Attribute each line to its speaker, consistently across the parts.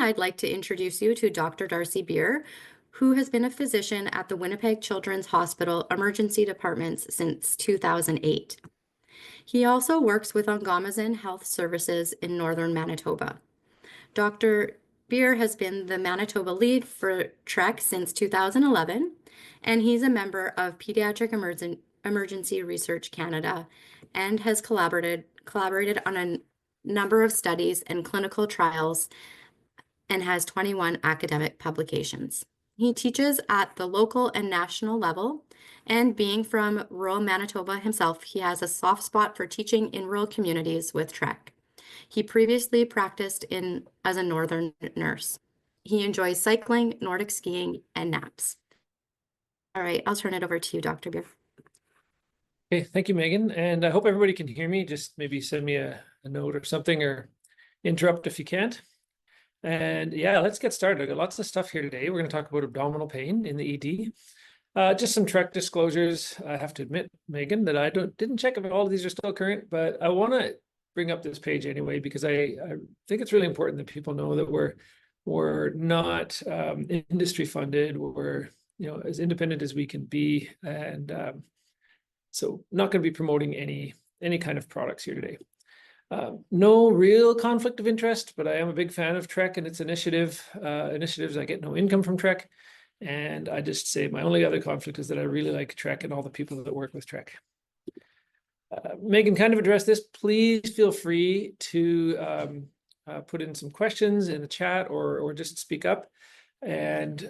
Speaker 1: I'd like to introduce you to Dr. Darcy Beer, who has been a physician at the Winnipeg Children's Hospital emergency departments since 2008. He also works with Ongamazin Health Services in northern Manitoba. Dr. Beer has been the Manitoba lead for TREKK since 2011, and he's a member of Pediatric Emergency Research Canada and has collaborated on a number of studies and clinical trials and has 21 academic publications. He teaches at the local and national level, and being from rural Manitoba himself, he has a soft spot for teaching in rural communities with TREKK. He previously practiced as a northern nurse. He enjoys cycling, Nordic skiing, and naps. All right, I'll turn it over to you, Dr. Beer.
Speaker 2: Okay, thank you, Megan. And I hope everybody can hear me. Just maybe send me a note or something, or interrupt if you can't. And yeah, let's get started. I got lots of stuff here today. We're going to talk about abdominal pain in the ED. Just some TREKK disclosures. I have to admit, Megan, that I didn't check if all of these are still current, but I want to bring up this page anyway, because I think it's really important that people know that we're not industry funded. We're as independent as we can be, and so not going to be promoting any kind of products here today. No real conflict of interest, but I am a big fan of TREKK and its initiatives. I get no income from TREKK, and I just say my only other conflict is that I really like TREKK and all the people that work with TREKK. Megan kind of addressed this. Please feel free to put in some questions in the chat or just speak up. And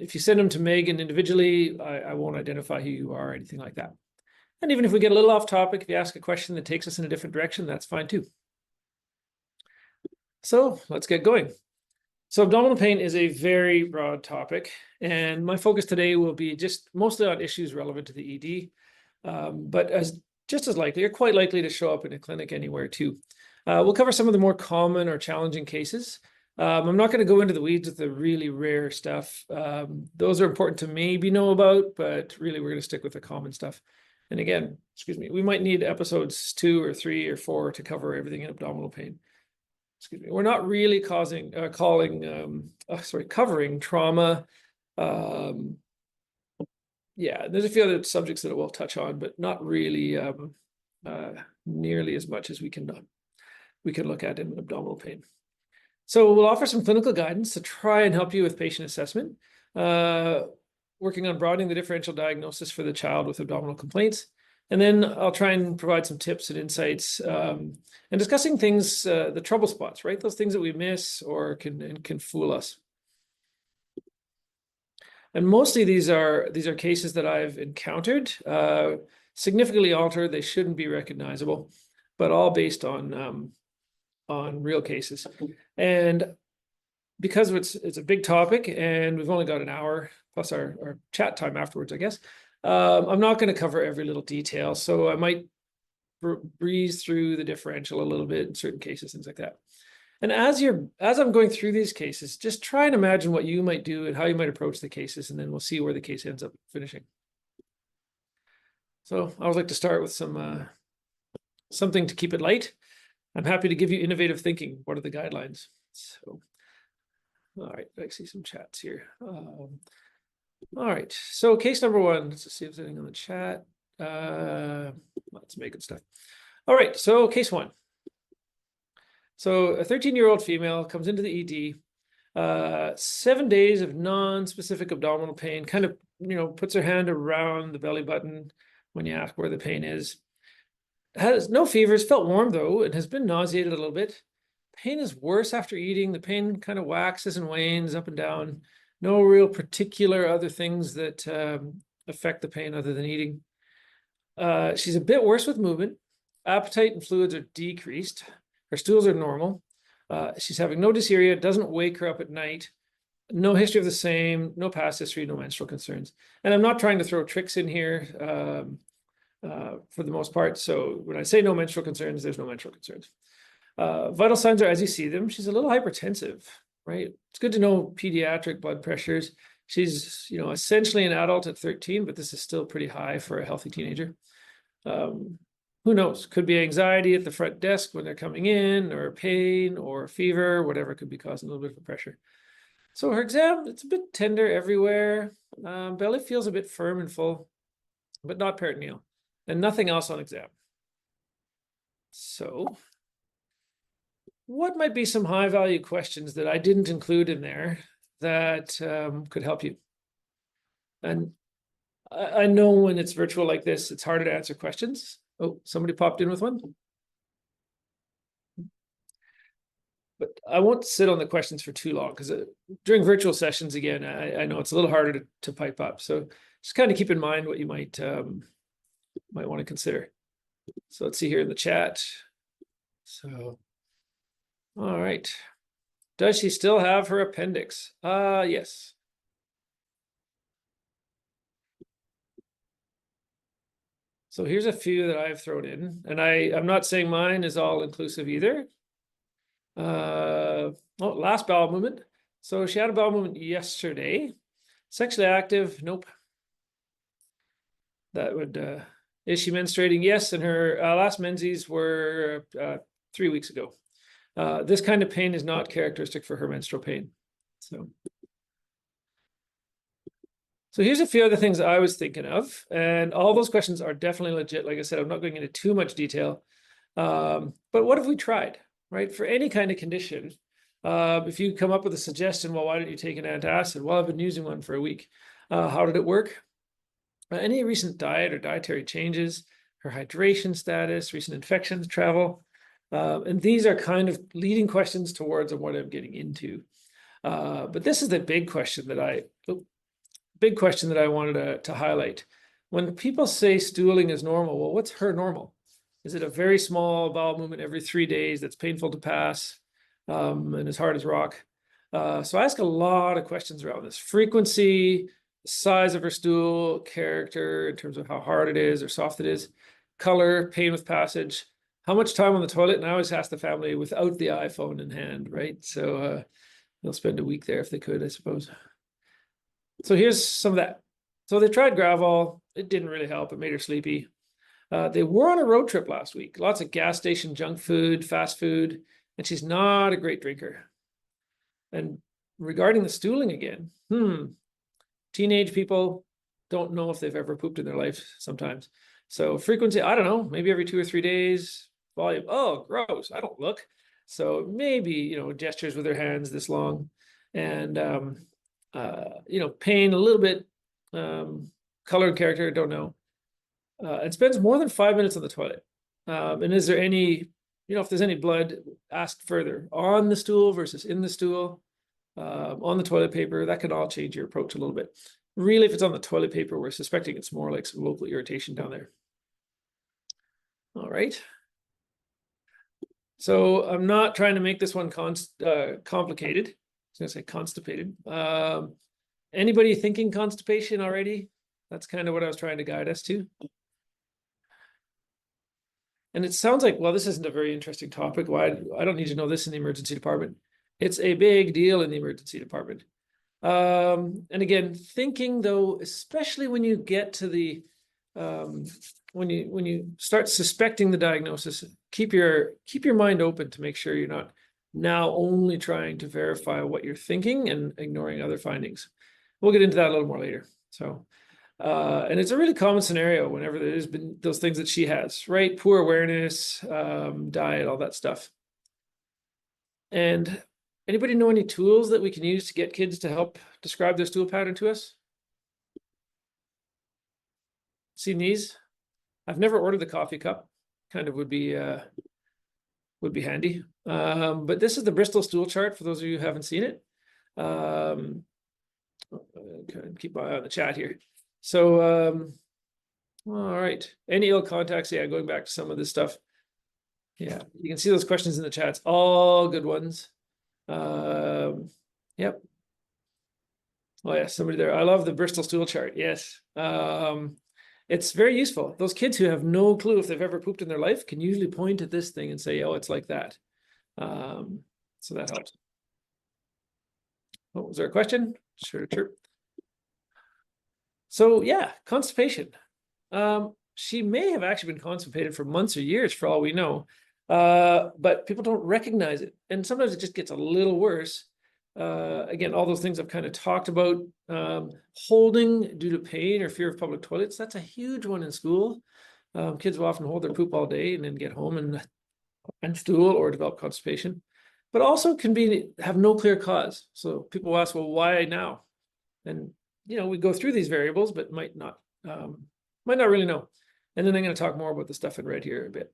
Speaker 2: if you send them to Megan individually, I won't identify who you are or anything like that. And even if we get a little off topic, if you ask a question that takes us in a different direction, that's fine too. So let's get going. So abdominal pain is a very broad topic, and my focus today will be just mostly on issues relevant to the ED, but just as likely or quite likely to show up in a clinic anywhere too. We'll cover some of the more common or challenging cases. I'm not going to go into the weeds with the really rare stuff. Those are important to maybe know about, but really we're going to stick with the common stuff. And again, excuse me, we might need episodes 2 or 3 or 4 to cover everything in abdominal pain. Excuse me. We're not really covering trauma. Yeah, there's a few other subjects that we'll touch on, but not really nearly as much as we can look at in abdominal pain. So we'll offer some clinical guidance to try and help you with patient assessment, working on broadening the differential diagnosis for the child with abdominal complaints. And then I'll try and provide some tips and insights and discussing things, the trouble spots, right? Those things that we miss or can fool us. And mostly these are cases that I've encountered, significantly altered. They shouldn't be recognizable, but all based on real cases. And because it's a big topic and we've only got an hour plus our chat time afterwards, I guess, I'm not going to cover every little detail. So I might breeze through the differential a little bit in certain cases, things like that. And as I'm going through these cases, just try and imagine what you might do and how you might approach the cases, and then we'll see where the case ends up finishing. So I would like to start with something to keep it light. I'm happy to give you innovative thinking. What are the guidelines? So, all right, I see some chats here. All right, so case number 1. Let's just see if there's anything on the chat. Lots of making stuff. All right, so case 1. So a 13-year-old female comes into the ED, 7 days of non-specific abdominal pain, kind of, puts her hand around the belly button when you ask where the pain is. Has no fevers, felt warm though, and has been nauseated a little bit. Pain is worse after eating. The pain kind of waxes and wanes up and down. No real particular other things that affect the pain other than eating. She's a bit worse with movement. Appetite and fluids are decreased. Her stools are normal. She's having no dysuria, doesn't wake her up at night. No history of the same, no past history, no menstrual concerns. And I'm not trying to throw tricks in here for the most part. So when I say no menstrual concerns, there's no menstrual concerns. Vital signs are as you see them. She's a little hypertensive, right? It's good to know pediatric blood pressures. She's, essentially an adult at 13, but this is still pretty high for a healthy teenager. who knows? Could be anxiety at the front desk when they're coming in, or pain, or fever, whatever could be causing a little bit of pressure. So her exam, it's a bit tender everywhere. Belly feels a bit firm and full, but not peritoneal, and nothing else on exam. So what might be some high value questions that I didn't include in there that could help you? And I know when it's virtual like this, it's harder to answer questions. Oh, somebody popped in with one. But I won't sit on the questions for too long, because during virtual sessions, again, I know it's a little harder to pipe up. So just kind of keep in mind what you might want to consider. So let's see here in the chat. So, all right. Does she still have her appendix? Yes. So here's a few that I've thrown in, and I'm not saying mine is all inclusive either. Last bowel movement. So she had a bowel movement yesterday. Sexually active? Nope. That would, is she menstruating? Yes, and her last menses were 3 weeks ago. This kind of pain is not characteristic for her menstrual pain. So here's a few other things I was thinking of, and all those questions are definitely legit. Like I said, I'm not going into too much detail. But what have we tried, right? For any kind of condition, if you come up with a suggestion, well, why don't you take an antacid? Well, I've been using one for a week. How did it work? Any recent diet or dietary changes, her hydration status, recent infections, travel. And these are kind of leading questions towards what I'm getting into. But this is the big question that I wanted to highlight. When people say stooling is normal, well, what's her normal? Is it a very small bowel movement every 3 days that's painful to pass and as hard as rock? So I ask a lot of questions around this. Frequency, size of her stool, character in terms of how hard it is or soft it is, color, pain with passage, how much time on the toilet. And I always ask the family without the iPhone in hand, right? So they'll spend a week there if they could, I suppose. So here's some of that. So they tried Gravol. It didn't really help. It made her sleepy. They were on a road trip last week. Lots of gas station junk food, fast food, and she's not a great drinker. And regarding the stooling again, teenage people don't know if they've ever pooped in their life sometimes. So frequency, I don't know, maybe every 2 or 3 days. Volume, oh, gross, I don't look. So maybe, gestures with her hands this long. And, pain a little bit, color and character, don't know. And spends more than 5 minutes on the toilet. And is there any, if there's any blood, ask further on the stool versus in the stool, on the toilet paper. That can all change your approach a little bit. Really, if it's on the toilet paper, we're suspecting it's more like some local irritation down there. All right. So I'm not trying to make this one complicated. I was going to say constipated. Anybody thinking constipation already? That's kind of what I was trying to guide us to. And it sounds like, well, this isn't a very interesting topic. Why? I don't need to know this in the emergency department. It's a big deal in the emergency department. And again, thinking though, especially when you get to the, when you start suspecting the diagnosis, keep your mind open to make sure you're not now only trying to verify what you're thinking and ignoring other findings. We'll get into that a little more later. So, and it's a really common scenario whenever there's been those things that she has, right? Poor awareness, diet, all that stuff. And anybody know any tools that we can use to get kids to help describe their stool pattern to us? Seen these? I've never ordered the coffee cup. Kind of would be handy. But this is the Bristol stool chart for those of you who haven't seen it. Keep my eye on the chat here. So, all right. Any ill contacts? Yeah, going back to some of this stuff. Yeah, you can see those questions in the chats. All good ones. Yep. Oh yeah, somebody there. I love the Bristol stool chart. Yes. It's very useful. Those kids who have no clue if they've ever pooped in their life can usually point at this thing and say, oh, it's like that. So that helps. Oh, was there a question? Sure. So yeah, constipation. she may have actually been constipated for months or years for all we know. But people don't recognize it. And sometimes it just gets a little worse. Again, all those things I've kind of talked about. Holding due to pain or fear of public toilets, that's a huge one in school. Kids will often hold their poop all day and then get home and stool or develop constipation. But also can have no clear cause. So people ask, well, why now? And we go through these variables, but might not really know. And then I'm going to talk more about the stuff in red here a bit.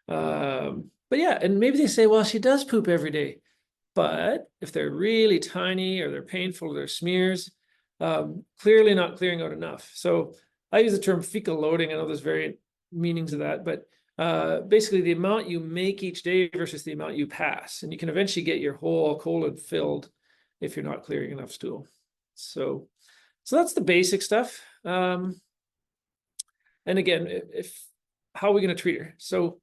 Speaker 2: But yeah, and maybe they say, well, she does poop every day. But if they're really tiny or they're painful or they're smears, clearly not clearing out enough. So I use the term fecal loading. I know there's variant meanings of that, but basically the amount you make each day versus the amount you pass. And you can eventually get your whole colon filled if you're not clearing enough stool. So that's the basic stuff. And again, how are we going to treat her? So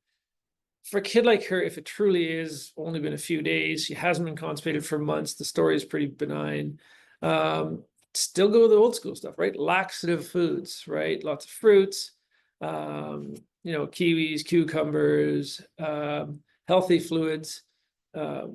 Speaker 2: for a kid like her, if it truly is only been a few days, she hasn't been constipated for months, the story is pretty benign. Still go with the old school stuff, right? Laxative foods, right? Lots of fruits, kiwis, cucumbers, healthy fluids. I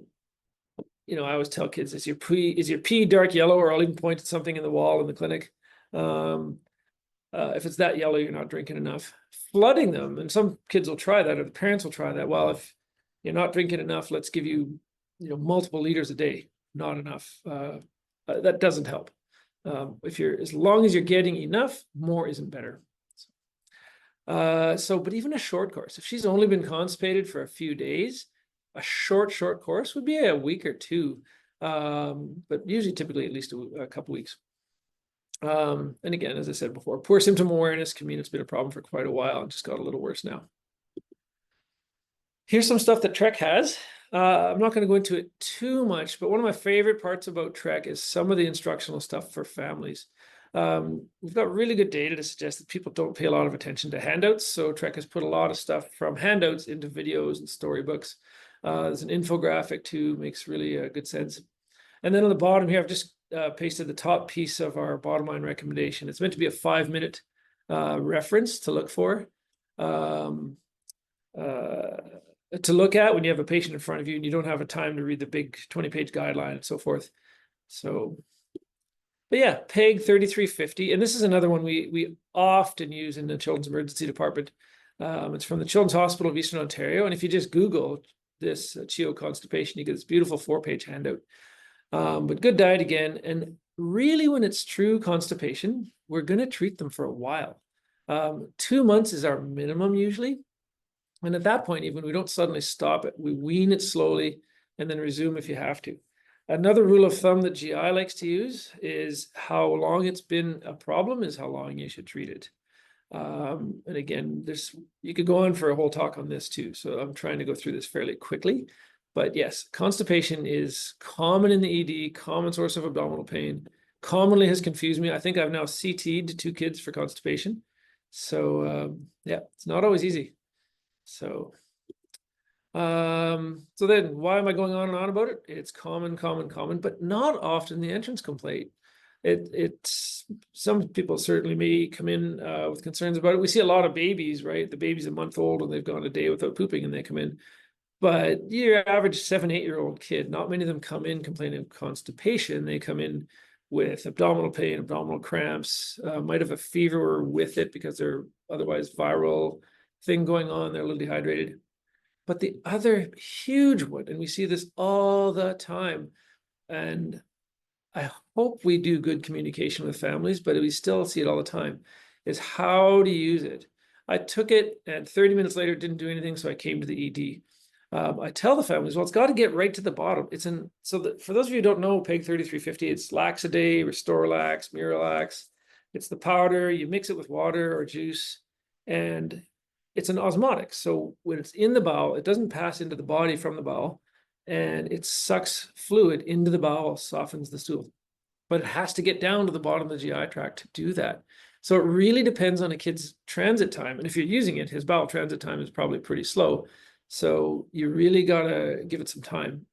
Speaker 2: always tell kids, is your pee dark yellow, or I'll even point at something in the wall in the clinic. If it's that yellow, you're not drinking enough. Flooding them, and some kids will try that, or the parents will try that. Well, if you're not drinking enough, let's give you, multiple liters a day. Not enough. That doesn't help. As long as you're getting enough, more isn't better. But even a short course, if she's only been constipated for a few days, a short course would be a week or two, but usually typically at least a couple weeks. And again, as I said before, poor symptom awareness can mean it's been a problem for quite a while and just got a little worse now. Here's some stuff that TREKK has. I'm not going to go into it too much, but one of my favorite parts about TREKK is some of the instructional stuff for families. We've got really good data to suggest that people don't pay a lot of attention to handouts. So TREKK has put a lot of stuff from handouts into videos and storybooks. There's an infographic too, makes really good sense. And then on the bottom here, I've just pasted the top piece of our bottom line recommendation. It's meant to be a 5-minute reference to look for, to look at when you have a patient in front of you and you don't have a time to read the big 20-page guideline and so forth. So, but yeah, PEG 3350, and this is another one we often use in the Children's Emergency Department. It's from the Children's Hospital of Eastern Ontario, and if you just Google this CHEO constipation, you get this beautiful 4-page handout. But good diet again, and really when it's true constipation, we're going to treat them for a while. 2 months is our minimum usually. And at that point, even we don't suddenly stop it. We wean it slowly and then resume if you have to. Another rule of thumb that GI likes to use is how long it's been a problem is how long you should treat it. And again, you could go on for a whole talk on this too. So I'm trying to go through this fairly quickly. But yes, constipation is common in the ED, common source of abdominal pain, commonly has confused me. I think I've now CT'd 2 kids for constipation. So yeah, it's not always easy. So then why am I going on and on about it? It's common, but not often the entrance complaint. It's some people certainly may come in with concerns about it. We see a lot of babies, right? The baby's a month old and they've gone a day without pooping and they come in. But your average 7-8-year-old kid, not many of them come in complaining of constipation. They come in with abdominal pain, abdominal cramps, might have a fever with it because they're otherwise viral thing going on. They're a little dehydrated. But the other huge one, and we see this all the time, and I hope we do good communication with families, but we still see it all the time, is how to use it. I took it and 30 minutes later, it didn't do anything, so I came to the ED. I tell the families, well, it's got to get right to the bottom. For those of you who don't know, PEG 3350, it's Laxaday, Restorelax, Miralax. It's the powder. You mix it with water or juice, and it's an osmotic. So when it's in the bowel, it doesn't pass into the body from the bowel, and it sucks fluid into the bowel, softens the stool. But it has to get down to the bottom of the GI tract to do that. So it really depends on a kid's transit time. And if you're using it, his bowel transit time is probably pretty slow. So you really got to give it some time,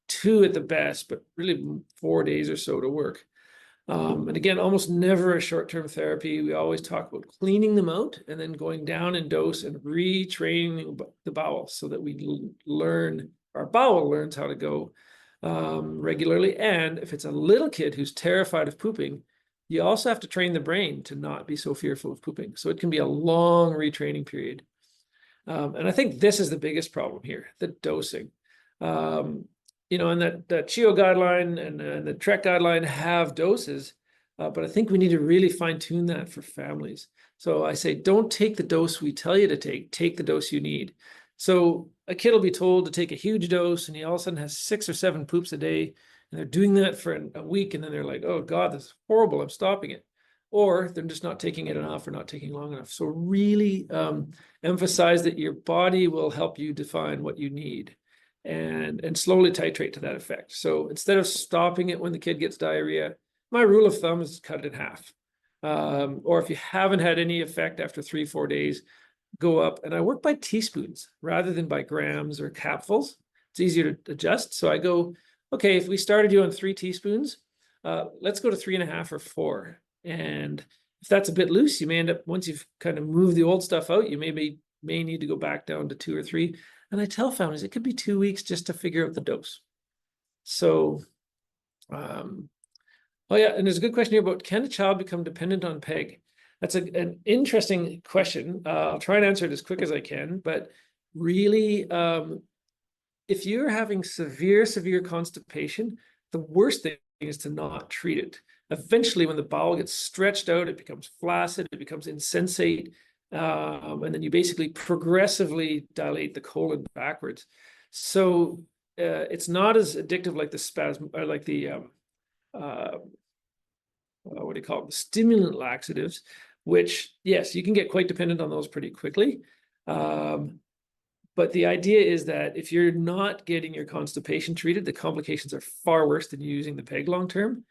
Speaker 2: 2 at the best, but really 4 days or so to work. And again, almost never a short-term therapy. We always talk about cleaning them out and then going down in dose and retraining the bowel so that we learn, our bowel learns how to go regularly. And if it's a little kid who's terrified of pooping, you also have to train the brain to not be so fearful of pooping. So it can be a long retraining period. And I think this is the biggest problem here, the dosing. You know, and that CHIO guideline and the TREKK guideline have doses, but I think we need to really fine tune that for families. So I say, don't take the dose we tell you to take the dose you need. So a kid will be told to take a huge dose and he all of a sudden has 6 or 7 poops a day, and they're doing that for a week, and then they're like, oh God, this is horrible, I'm stopping it. Or they're just not taking it enough or not taking long enough. So really emphasize that your body will help you define what you need, and slowly titrate to that effect. So instead of stopping it when the kid gets diarrhea, my rule of thumb is cut it in half. Or if you haven't had any effect after 3-4 days, go up. And I work by teaspoons rather than by grams or capfuls. It's easier to adjust. So I go, okay, if we started you on 3 teaspoons, let's go to 3.5 or 4. And if that's a bit loose, you may end up, once you've kind of moved the old stuff out, you may need to go back down to 2 or 3. And I tell families it could be 2 weeks just to figure out the dose. So, oh yeah, and there's a good question here about, can a child become dependent on PEG? That's an interesting question. I'll try and answer it as quick as I can, but really, if you're having severe constipation, the worst thing is to not treat it. Eventually, when the bowel gets stretched out, it becomes flaccid, it becomes insensate, and then you basically progressively dilate the colon backwards. So it's not as addictive like the spasm, or like the what do you call it? The stimulant laxatives, which, yes, you can get quite dependent on those pretty quickly. But the idea is that if you're not getting your constipation treated, the complications are far worse than using the PEG long term.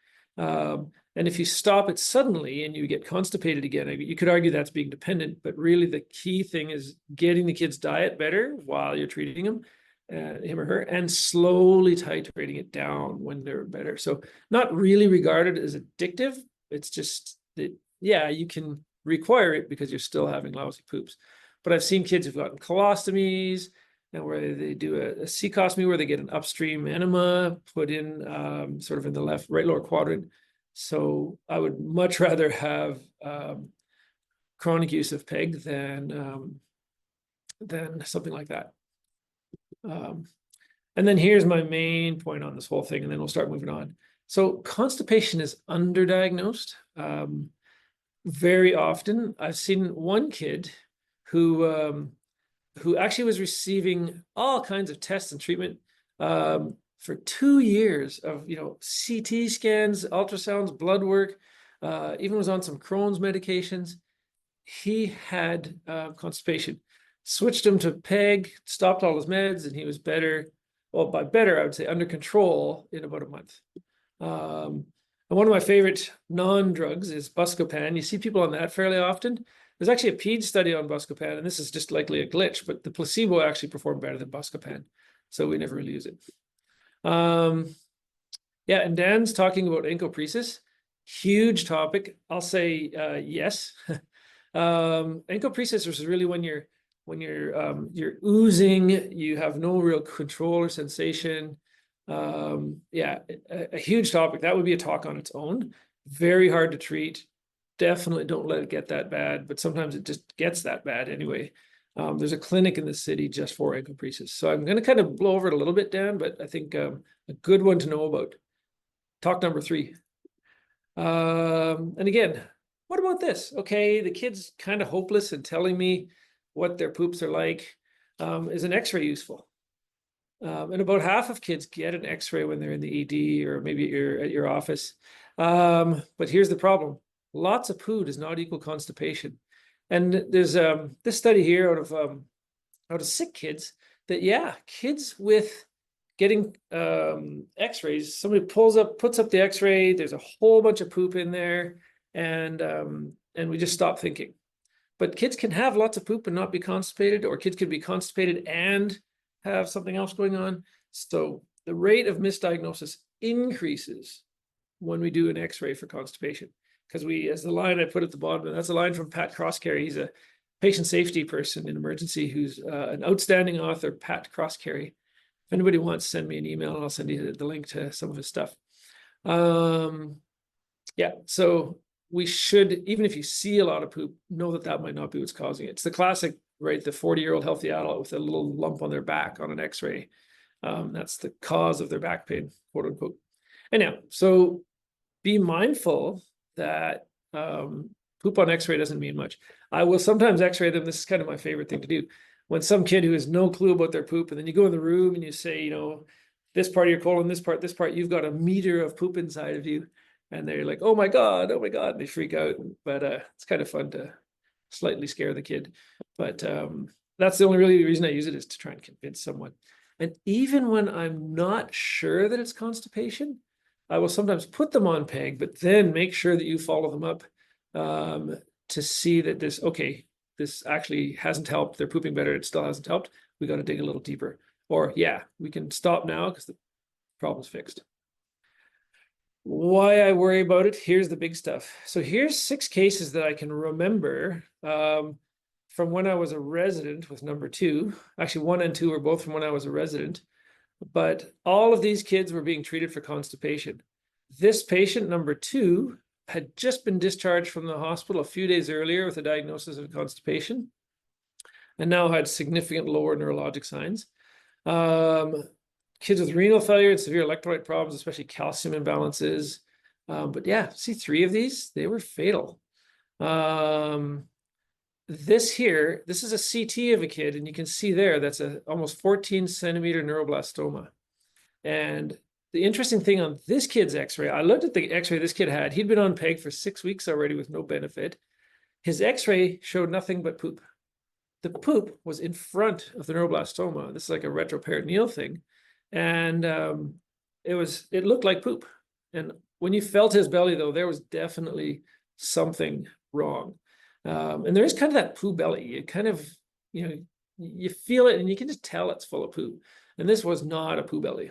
Speaker 2: And if you stop it suddenly and you get constipated again, I mean, you could argue that's being dependent, but really the key thing is getting the kid's diet better while you're treating him or her, and slowly titrating it down when they're better. So not really regarded as addictive. It's just that, yeah, you can require it because you're still having lousy poops. But I've seen kids who've gotten colostomies, and where they do a cecostomy where they get an upstream enema put in sort of in the right lower quadrant. So I would much rather have chronic use of PEG than something like that. And then here's my main point on this whole thing, and then we'll start moving on. So constipation is underdiagnosed. Very often, I've seen one kid who actually was receiving all kinds of tests and treatment for 2 years of, CT scans, ultrasounds, blood work, even was on some Crohn's medications. He had constipation. Switched him to PEG, stopped all his meds, and he was better. Well, by better, I would say under control in about a month. And one of my favorite non-drugs is Buscopan. You see people on that fairly often. There's actually a PED study on Buscopan, and this is just likely a glitch, but the placebo actually performed better than Buscopan, so we never really use it. Yeah, and Dan's talking about encopresis. Huge topic. I'll say yes. Encopresis is really when you're oozing, you have no real control or sensation. Yeah, a huge topic. That would be a talk on its own. Very hard to treat. Definitely don't let it get that bad, but sometimes it just gets that bad anyway. There's a clinic in the city just for encopresis. So I'm going to kind of blow over it a little bit, Dan, but I think a good one to know about. Talk number 3. And again, what about this? Okay, the kid's kind of hopeless and telling me what their poops are like. Is an x-ray useful? And about half of kids get an x-ray when they're in the ED or maybe at your office. But here's the problem. Lots of poo does not equal constipation. And there's this study here out of sick kids that, yeah, kids with getting x-rays, somebody puts up the x-ray, there's a whole bunch of poop in there, and we just stop thinking. But kids can have lots of poop and not be constipated, or kids can be constipated and have something else going on. So the rate of misdiagnosis increases when we do an x-ray for constipation. Because as the line I put at the bottom, that's a line from Pat Crosscarry. He's a patient safety person in emergency who's an outstanding author, Pat Crosscarry. If anybody wants, send me an email and I'll send you the link to some of his stuff. Yeah, so we should, even if you see a lot of poop, know that that might not be what's causing it. It's the classic, right? The 40-year-old healthy adult with a little lump on their back on an x-ray. That's the cause of their back pain, quote unquote. Anyhow, so be mindful that poop on x-ray doesn't mean much. I will sometimes x-ray them. This is kind of my favorite thing to do. When some kid who has no clue about their poop, and then you go in the room and you say, you know, this part of your colon, this part, you've got a meter of poop inside of you. And they're like, oh my God, and they freak out. But it's kind of fun to slightly scare the kid. But that's the only really reason I use it, is to try and convince someone. And even when I'm not sure that it's constipation, I will sometimes put them on PEG, but then make sure that you follow them up to see that this actually hasn't helped. They're pooping better. It still hasn't helped. We got to dig a little deeper. Or yeah, we can stop now because the problem's fixed. Why I worry about it, here's the big stuff. So here's 6 cases that I can remember from when I was a resident with number 2. Actually, 1 and 2 were both from when I was a resident. But all of these kids were being treated for constipation. This patient, number 2, had just been discharged from the hospital a few days earlier with a diagnosis of constipation, and now had significant lower neurologic signs. Kids with renal failure and severe electrolyte problems, especially calcium imbalances. But yeah, see 3 of these, they were fatal. This is a CT of a kid, and you can see there, that's a almost 14 centimeter neuroblastoma. And the interesting thing on this kid's x-ray, I looked at the x-ray this kid had. He'd been on PEG for 6 weeks already with no benefit. His x-ray showed nothing but poop. The poop was in front of the neuroblastoma. This is like a retroperitoneal thing. And it looked like poop. And when you felt his belly, though, there was definitely something wrong. And there is kind of that poo belly. You kind of, you feel it and you can just tell it's full of poo. And this was not a poo belly.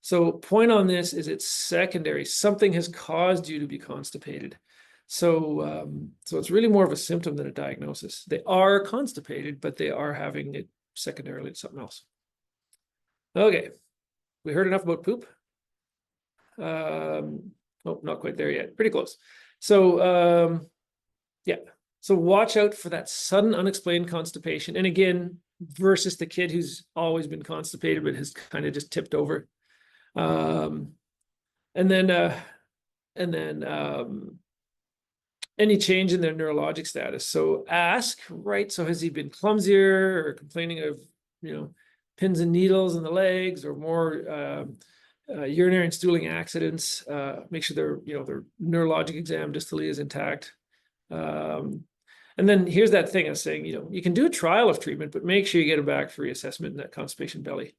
Speaker 2: So point on this is it's secondary. Something has caused you to be constipated. So it's really more of a symptom than a diagnosis. They are constipated, but they are having it secondarily to something else. Okay, we heard enough about poop. Oh, not quite there yet. Pretty close. So yeah, so watch out for that sudden unexplained constipation. And again, versus the kid who's always been constipated but has kind of just tipped over. And then any change in their neurologic status. So ask, right? So has he been clumsier or complaining of, pins and needles in the legs, or more urinary and stooling accidents? Make sure their neurologic exam distally is intact. And then here's that thing I was saying, you can do a trial of treatment, but make sure you get them back for reassessment in that constipation belly.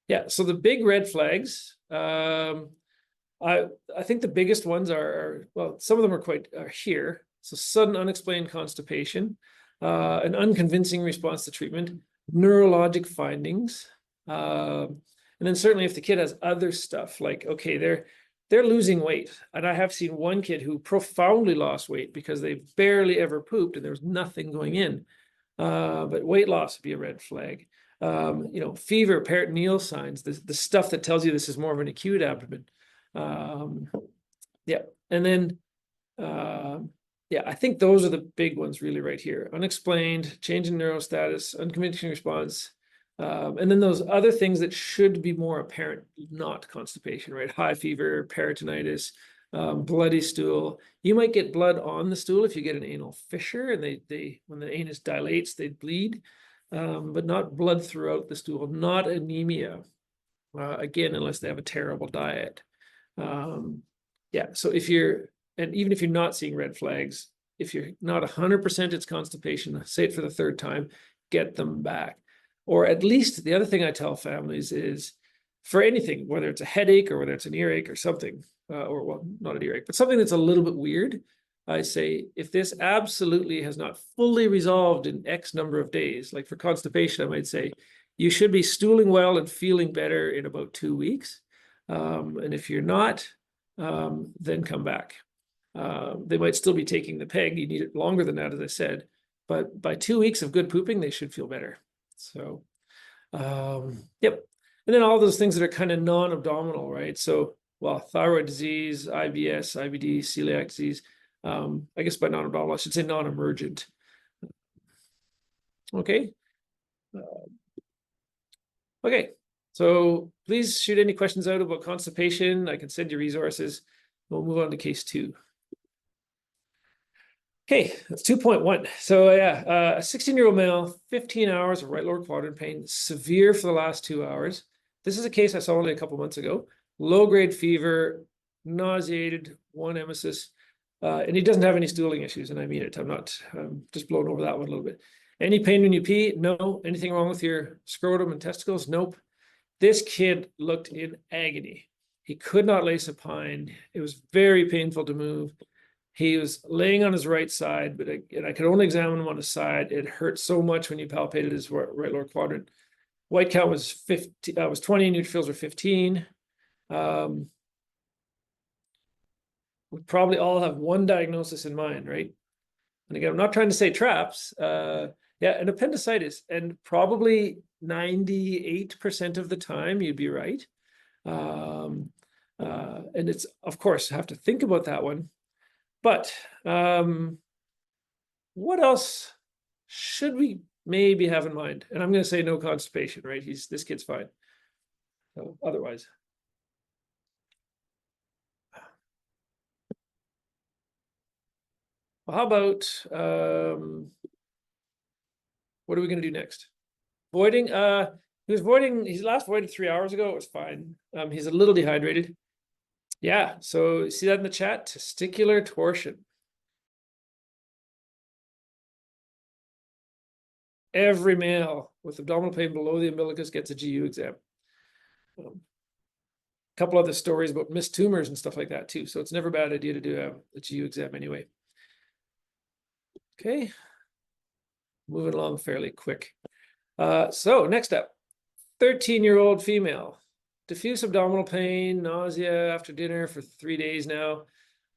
Speaker 2: Yeah, so the big red flags, I think the biggest ones are, well, some of them are here. So sudden unexplained constipation, an unconvincing response to treatment, neurologic findings, and then certainly if the kid has other stuff, like, okay, they're losing weight. And I have seen one kid who profoundly lost weight because they barely ever pooped and there was nothing going in. But weight loss would be a red flag. Fever, peritoneal signs, the stuff that tells you this is more of an acute abdomen. Yeah. And then, yeah, I think those are the big ones really right here. Unexplained, change in neurostatus, unconvincing response. And then those other things that should be more apparent, not constipation, right? High fever, peritonitis, bloody stool. You might get blood on the stool if you get an anal fissure, and they when the anus dilates, they bleed, but not blood throughout the stool, not anemia, again, unless they have a terrible diet. Yeah, so even if you're not seeing red flags, if you're not 100% it's constipation, say it for the 3rd time, get them back. Or at least the other thing I tell families is, for anything, whether it's a headache or whether it's an earache or something, or well, not an earache, but something that's a little bit weird, I say, if this absolutely has not fully resolved in X number of days, like for constipation, I might say, You should be stooling well and feeling better in about 2 weeks. And if you're not, then come back. They might still be taking the PEG. You need it longer than that, as I said. But by 2 weeks of good pooping, they should feel better. So, yep. And then all those things that are kind of non-abdominal, right? So, well, thyroid disease, IBS, IBD, celiac disease. I guess by non-abdominal, I should say non-emergent. Okay. Okay. So please shoot any questions out about constipation. I can send you resources. We'll move on to case 2. Okay, that's 2.1. So yeah, a 16-year-old male, 15 hours of right lower quadrant pain, severe for the last 2 hours. This is a case I saw only a couple months ago. Low-grade fever, nauseated, 1 emesis, and he doesn't have any stooling issues, and I mean it. I'm not just blowing over that one a little bit. Any pain when you pee? No. Anything wrong with your scrotum and testicles? Nope. This kid looked in agony. He could not lay supine. It was very painful to move. He was laying on his right side, but I could only examine him on his side. It hurt so much when you palpated his right lower quadrant. White count was 50, was 20, neutrophils were 15. We probably all have one diagnosis in mind, right? And again, I'm not trying to say traps. Yeah, an appendicitis, and probably 98% of the time you'd be right. And it's, of course, have to think about that one. But what else should we maybe have in mind? And I'm going to say no constipation, right? This kid's fine. So otherwise. Well, how about what are we going to do next? Voiding. He was voiding. He's last voided 3 hours ago. It was fine. He's a little dehydrated. Yeah. So see that in the chat? Testicular torsion. Every male with abdominal pain below the umbilicus gets a GU exam. A couple other stories about missed tumors and stuff like that too. So it's never a bad idea to do a GU exam anyway. Okay. Moving along fairly quick. So next up, 13-year-old female, diffuse abdominal pain, nausea after dinner for 3 days now.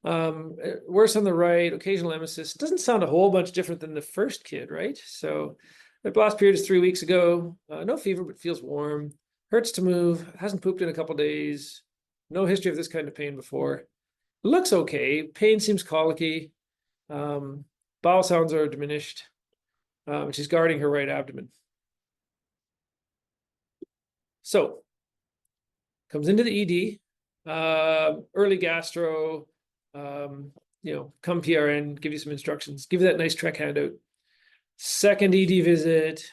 Speaker 2: Worse on the right, occasional emesis. Doesn't sound a whole bunch different than the first kid, right? So the last period is 3 weeks ago. No fever, but feels warm. Hurts to move. Hasn't pooped in a couple days. No history of this kind of pain before. Looks okay. Pain seems colicky. Bowel sounds are diminished. She's guarding her right abdomen. So, comes into the ED, early gastro, come PRN, give you some instructions, give you that nice TREKK handout. Second ED visit,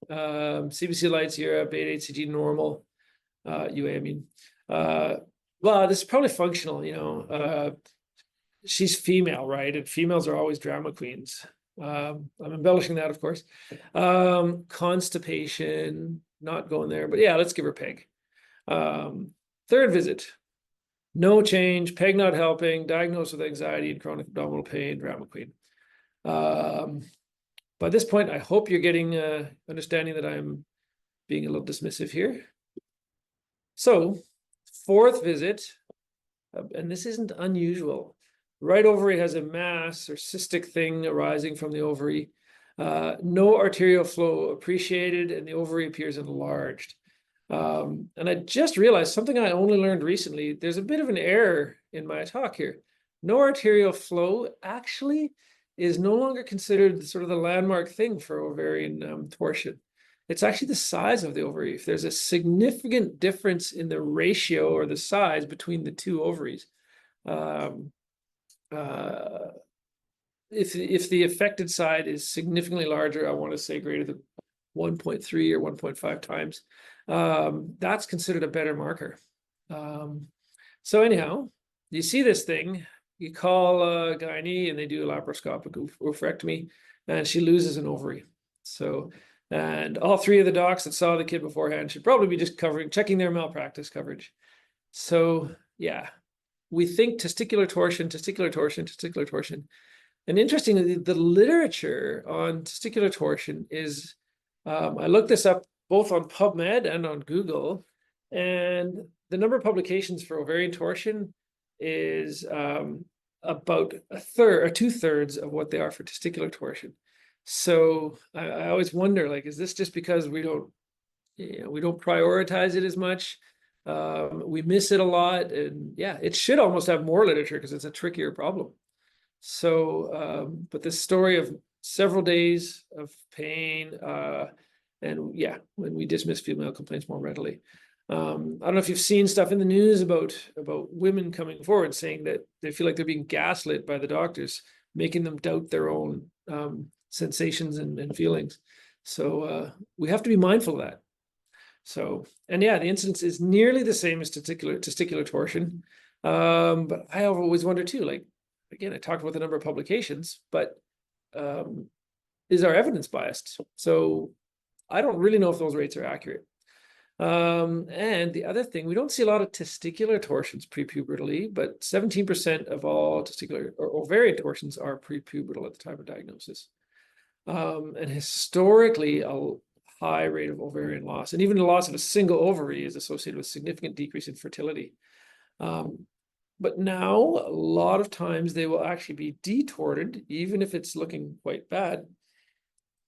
Speaker 2: CBC lights, Europe, 8-HCG normal, UA, I mean. Well, this is probably functional, she's female, right? And females are always drama queens. I'm embellishing that, of course. Constipation, not going there, but yeah, let's give her PEG. Third visit, no change, PEG not helping, diagnosed with anxiety and chronic abdominal pain, drama queen. By this point, I hope you're getting understanding that I'm being a little dismissive here. So, fourth visit, and this isn't unusual. Right ovary has a mass or cystic thing arising from the ovary. No arterial flow appreciated, and the ovary appears enlarged. And I just realized something I only learned recently. There's a bit of an error in my talk here. No arterial flow actually is no longer considered sort of the landmark thing for ovarian torsion. It's actually the size of the ovary. If there's a significant difference in the ratio or the size between the two ovaries, if the affected side is significantly larger, I want to say greater than 1.3 or 1.5 times, that's considered a better marker. So anyhow, you see this thing, you call a gynae and they do a laparoscopic oophorectomy, and she loses an ovary. So, and all 3 of the docs that saw the kid beforehand should probably be just checking their malpractice coverage. So yeah, we think testicular torsion, testicular torsion, testicular torsion. And interestingly, the literature on testicular torsion is, I looked this up both on PubMed and on Google, and the number of publications for ovarian torsion is about a third or 2/3 of what they are for testicular torsion. So I always wonder, like, is this just because we don't prioritize it as much? We miss it a lot, and yeah, it should almost have more literature because it's a trickier problem. So, but this story of several days of pain, and yeah, when we dismiss female complaints more readily. I don't know if you've seen stuff in the news about women coming forward saying that they feel like they're being gaslit by the doctors, making them doubt their own sensations and feelings. So we have to be mindful of that. So, and yeah, the incidence is nearly the same as testicular torsion. But I always wonder too, like, again, I talked about the number of publications, but is our evidence biased? So I don't really know if those rates are accurate. And the other thing, we don't see a lot of testicular torsions prepubertally, but 17% of all testicular or ovarian torsions are prepubertal at the time of diagnosis. And historically, a high rate of ovarian loss, and even the loss of a single ovary is associated with significant decrease in fertility. But now, a lot of times they will actually be detorted, even if it's looking quite bad,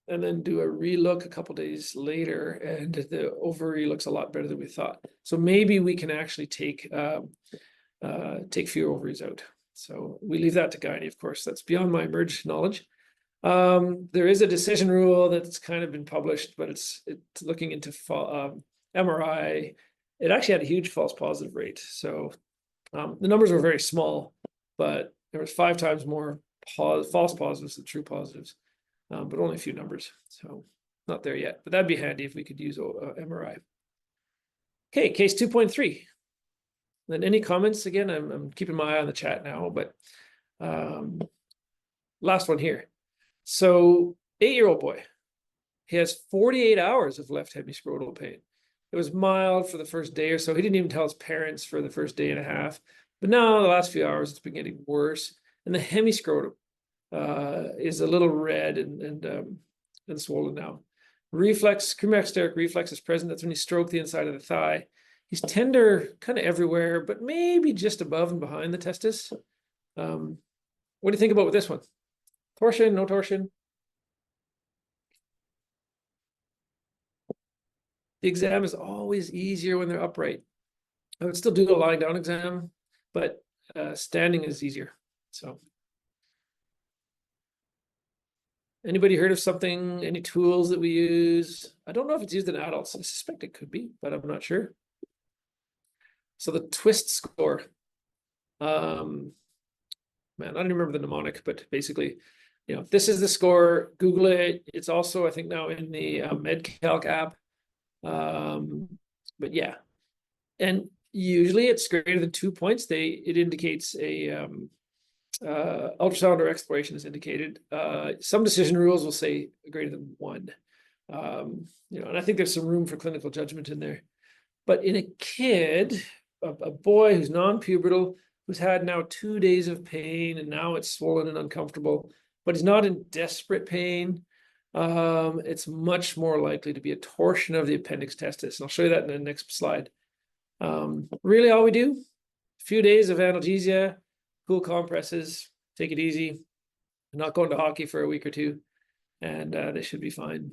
Speaker 2: and then do a relook a couple days later, and the ovary looks a lot better than we thought. So maybe we can actually take fewer ovaries out. So we leave that to gynae, of course. That's beyond my emerged knowledge. There is a decision rule that's kind of been published, but it's looking into MRI. It actually had a huge false positive rate. So the numbers were very small, but there was 5 times more false positives than true positives, but only a few numbers. So not there yet, but that'd be handy if we could use MRI. Okay, case 2.3. Then any comments? Again, I'm keeping my eye on the chat now, but last one here. So 8-year-old boy, he has 48 hours of left hemiscrotal pain. It was mild for the first day or so. He didn't even tell his parents for the first day and a half. But now, the last few hours, it's been getting worse. And the hemiscrotum is a little red and swollen now. Cremasteric reflex is present. That's when you stroke the inside of the thigh. He's tender kind of everywhere, but maybe just above and behind the testis. What do you think about with this one? Torsion, no torsion? The exam is always easier when they're upright. I would still do a lying down exam, but standing is easier. So, anybody heard of something, any tools that we use? I don't know if it's used in adults. I suspect it could be, but I'm not sure. So the twist score. Man, I don't remember the mnemonic, but basically, this is the score. Google it. It's also, I think, now in the MedCalc app. But yeah, and usually it's greater than 2 points. It indicates a ultrasound or exploration is indicated. Some decision rules will say greater than 1. And I think there's some room for clinical judgment in there. But in a kid, a boy who's non-pubertal, who's had now 2 days of pain, and now it's swollen and uncomfortable, but he's not in desperate pain, it's much more likely to be a torsion of the appendix testis. And I'll show you that in the next slide. Really, all we do, a few days of analgesia, cool compresses, take it easy, not going to hockey for a week or 2, and they should be fine.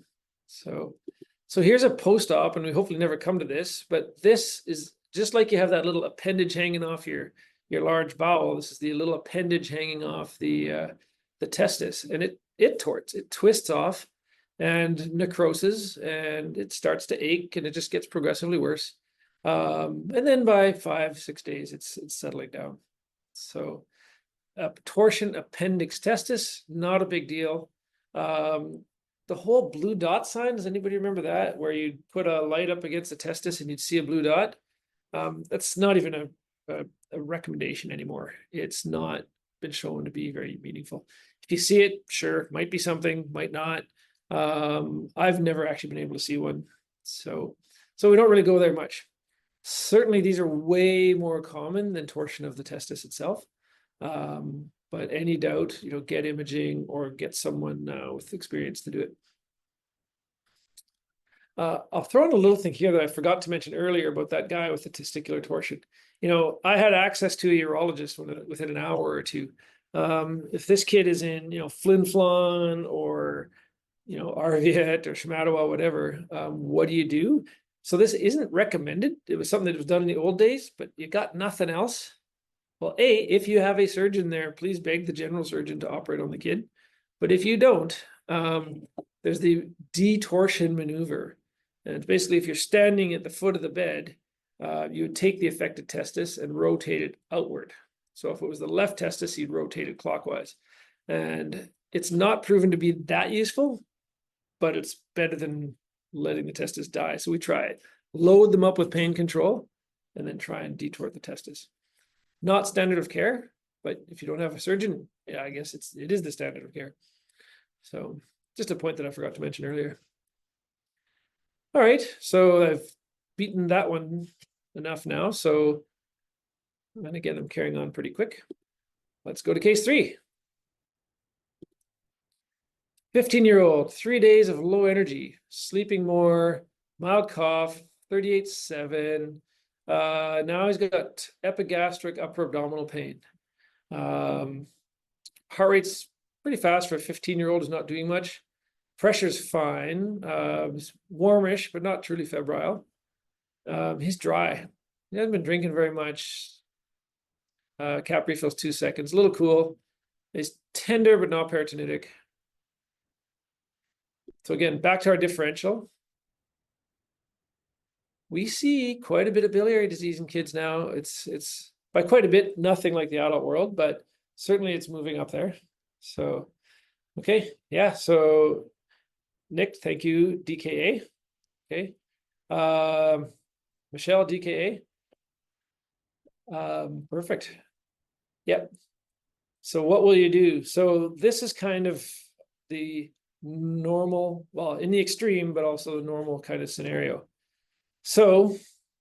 Speaker 2: So here's a post-op, and we hopefully never come to this, but this is just like you have that little appendage hanging off your large bowel. This is the little appendage hanging off the testis, and it twists off and necroses, and it starts to ache, and it just gets progressively worse. And then by 5-6 days, it's settling down. So torsion appendix testis, not a big deal. The whole blue dot sign, does anybody remember that? Where you put a light up against the testis and you'd see a blue dot? That's not even a recommendation anymore. It's not been shown to be very meaningful. If you see it, sure, might be something, might not. I've never actually been able to see one. So we don't really go there much. Certainly, these are way more common than torsion of the testis itself. But any doubt, get imaging or get someone with experience to do it. I'll throw in a little thing here that I forgot to mention earlier about that guy with the testicular torsion. I had access to a urologist within an hour or two. If this kid is in, Flin Flon or, Arviat or Shamattawa, whatever, what do you do? So this isn't recommended. It was something that was done in the old days, but you got nothing else. Well, if you have a surgeon there, please beg the general surgeon to operate on the kid. But if you don't, there's the detorsion maneuver. And it's basically if you're standing at the foot of the bed, you would take the affected testis and rotate it outward. So if it was the left testis, you'd rotate it clockwise. And it's not proven to be that useful, but it's better than letting the testis die. So we try it. Load them up with pain control and then try and detort the testis. Not standard of care, but if you don't have a surgeon, yeah, I guess it is the standard of care. So just a point that I forgot to mention earlier. All right, so I've beaten that one enough now. So, and again, I'm carrying on pretty quick. Let's go to case 3. 15-year-old, 3 days of low energy, sleeping more, mild cough, 38.7. Now he's got epigastric upper abdominal pain. Heart rate's pretty fast for a 15-year-old who's not doing much. Pressure's fine. It's warmish, but not truly febrile. He's dry. He hasn't been drinking very much. Cap refills 2 seconds. A little cool. He's tender, but not peritonitic. So again, back to our differential. We see quite a bit of biliary disease in kids now. It's by quite a bit, nothing like the adult world, but certainly it's moving up there. So, okay, yeah. So Nick, thank you, DKA. Okay. Michelle, DKA. Perfect. Yep. So what will you do? So this is kind of the normal, well, in the extreme, but also the normal kind of scenario. So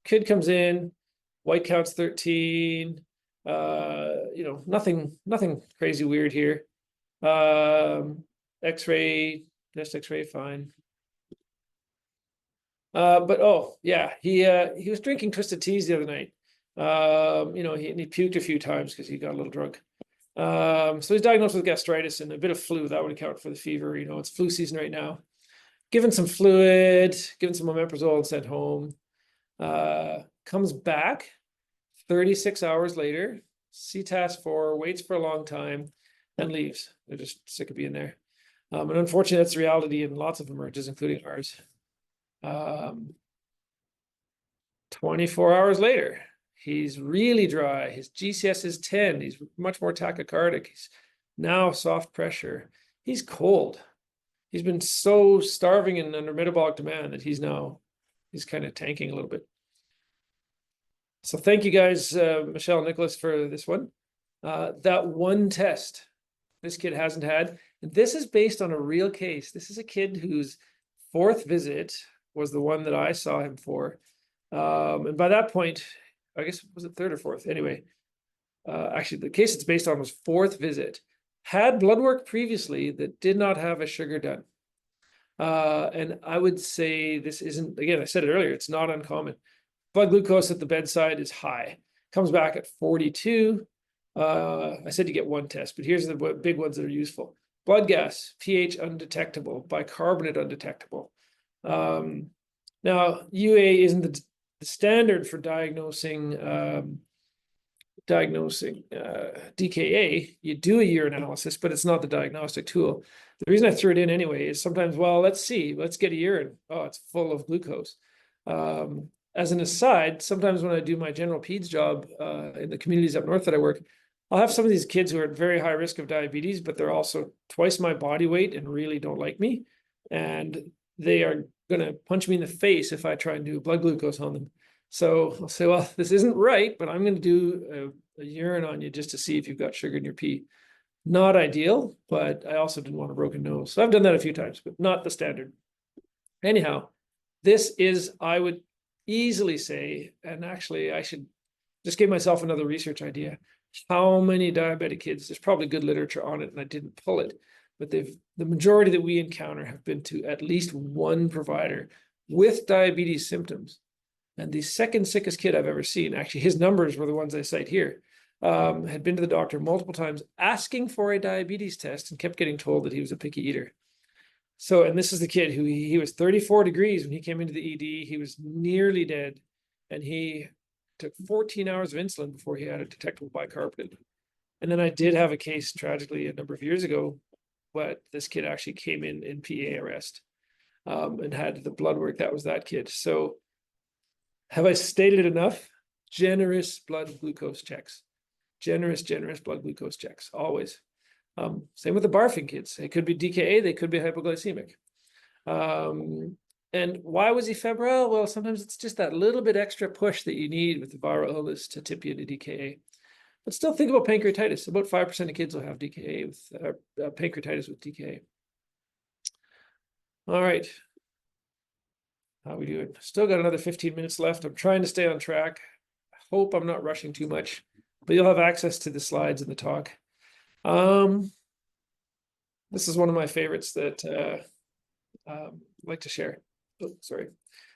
Speaker 2: kid comes in, white count's 13, nothing crazy weird here. X-ray, just X-ray, fine. But oh yeah, he was drinking twisted teas the other night. He puked a few times because he got a little drunk. So he's diagnosed with gastritis and a bit of flu. That would account for the fever. It's flu season right now. Given some fluid, given some omeprazole and sent home. Comes back 36 hours later, CTAS-4, waits for a long time, and leaves. They're just sick of being there. And unfortunately, that's the reality in lots of emerges, including ours. 24 hours later, he's really dry. His GCS is 10. He's much more tachycardic. He's now soft pressure. He's cold. He's been so starving and under metabolic demand that he's kind of tanking a little bit. So thank you guys, Michelle and Nicholas, for this one. That one test this kid hasn't had. And this is based on a real case. This is a kid whose 4th visit was the one that I saw him for. And by that point, I guess, was it 3rd or 4th? Anyway, actually, the case it's based on was 4th visit. Had blood work previously that did not have a sugar done. And I would say this isn't, again, I said it earlier, it's not uncommon. Blood glucose at the bedside is high. Comes back at 42. I said you get one test, but here's the big ones that are useful. Blood gas, pH undetectable, bicarbonate undetectable. Now, UA isn't the standard for diagnosing DKA. You do a urine analysis, but it's not the diagnostic tool. The reason I threw it in anyway is sometimes, well, let's get a urine. Oh, it's full of glucose. As an aside, sometimes when I do my general peds job in the communities up north that I work, I'll have some of these kids who are at very high risk of diabetes, but they're also twice my body weight and really don't like me. And they are going to punch me in the face if I try and do blood glucose on them. So I'll say, well, this isn't right, but I'm going to do a urine on you just to see if you've got sugar in your pee. Not ideal, but I also didn't want a broken nose. So I've done that a few times, but not the standard. Anyhow, this is, I would easily say, and actually I should just give myself another research idea. How many diabetic kids, there's probably good literature on it and I didn't pull it, but the majority that we encounter have been to at least one provider with diabetes symptoms. And the second sickest kid I've ever seen, actually his numbers were the ones I cite here, had been to the doctor multiple times asking for a diabetes test and kept getting told that he was a picky eater. So, and this is the kid who he was 34 degrees when he came into the ED. He was nearly dead, and he took 14 hours of insulin before he had a detectable bicarbonate. And then I did have a case tragically a number of years ago, but this kid actually came in PA arrest and had the blood work. That was that kid. So have I stated enough? Generous blood glucose checks. Generous blood glucose checks, always. Same with the barfing kids. It could be DKA, they could be hypoglycemic. And why was he febrile? Well, sometimes it's just that little bit extra push that you need with the viral illness to tip you into DKA. But still think about pancreatitis. About 5% of kids will have DKA with pancreatitis with DKA. All right. How we doing? Still got another 15 minutes left. I'm trying to stay on track. I hope I'm not rushing too much, but you'll have access to the slides and the talk. This is one of my favorites that I like to share. Oh, sorry.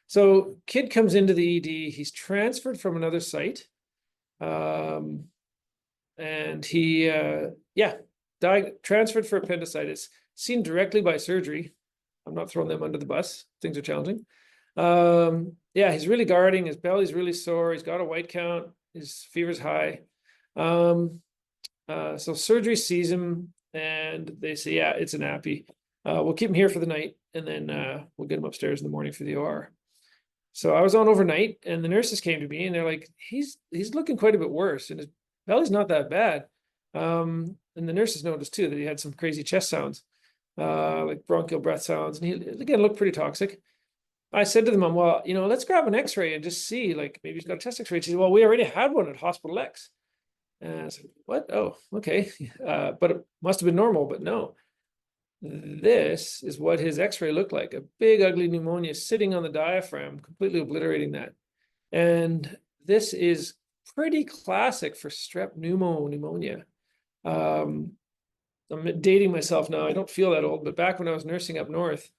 Speaker 2: So kid comes into the ED. He's transferred from another site. And he, transferred for appendicitis, seen directly by surgery. I'm not throwing them under the bus. Things are challenging. He's really guarding. His belly's really sore. He's got a white count. His fever's high. So surgery sees him and they say, yeah, it's an appy. We'll keep him here for the night and then we'll get him upstairs in the morning for the OR. So I was on overnight and the nurses came to me and they're like, he's looking quite a bit worse and his belly's not that bad. And the nurses noticed too that he had some crazy chest sounds, like bronchial breath sounds. And he, again, looked pretty toxic. I said to the mom, well, let's grab an x-ray and just see, like, maybe he's got a chest x-ray. She said, well, we already had one at Hospital X. And I said, what? Oh, okay. But it must have been normal, but no. This is what his x-ray looked like. A big, ugly pneumonia sitting on the diaphragm, completely obliterating that. And this is pretty classic for strep pneumonia. I'm dating myself now. I don't feel that old, but back when I was nursing up north,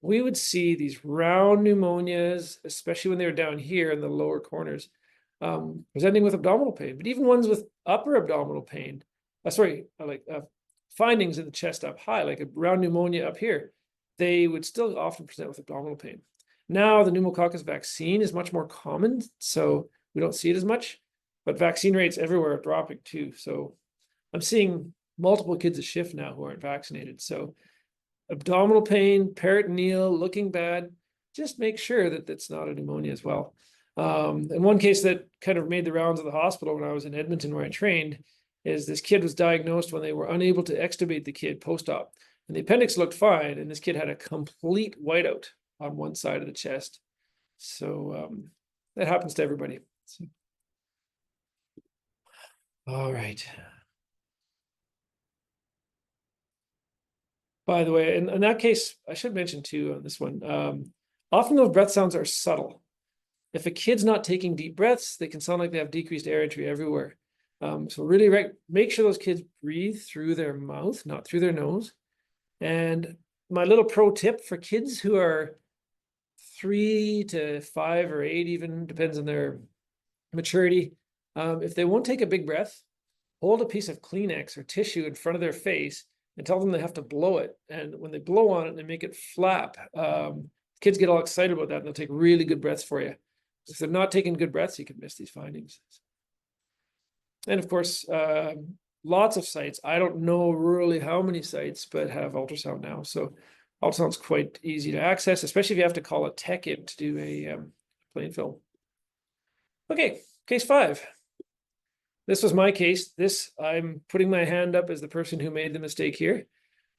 Speaker 2: we would see these round pneumonias, especially when they were down here in the lower corners, presenting with abdominal pain, but even ones with upper abdominal pain, findings in the chest up high, like a round pneumonia up here, they would still often present with abdominal pain. Now the pneumococcus vaccine is much more common, so we don't see it as much, but vaccine rates everywhere are dropping too. So I'm seeing multiple kids a shift now who aren't vaccinated. So abdominal pain, peritoneal, looking bad, just make sure that it's not a pneumonia as well. And one case that kind of made the rounds of the hospital when I was in Edmonton where I trained is this kid was diagnosed when they were unable to extubate the kid post-op. And the appendix looked fine, and this kid had a complete whiteout on one side of the chest. So that happens to everybody. So. All right. By the way, in that case, I should mention too on this one, often those breath sounds are subtle. If a kid's not taking deep breaths, they can sound like they have decreased air entry everywhere. So really make sure those kids breathe through their mouth, not through their nose. And my little pro tip for kids who are 3 to 5 or 8, even depends on their maturity. If they won't take a big breath, hold a piece of Kleenex or tissue in front of their face and tell them they have to blow it. And when they blow on it, they make it flap. Kids get all excited about that and they'll take really good breaths for you. If they're not taking good breaths, you can miss these findings. And of course, lots of sites. I don't know really how many sites, but have ultrasound now. So ultrasound's quite easy to access, especially if you have to call a tech in to do a plain film. Okay, case 5. This was my case. I'm putting my hand up as the person who made the mistake here.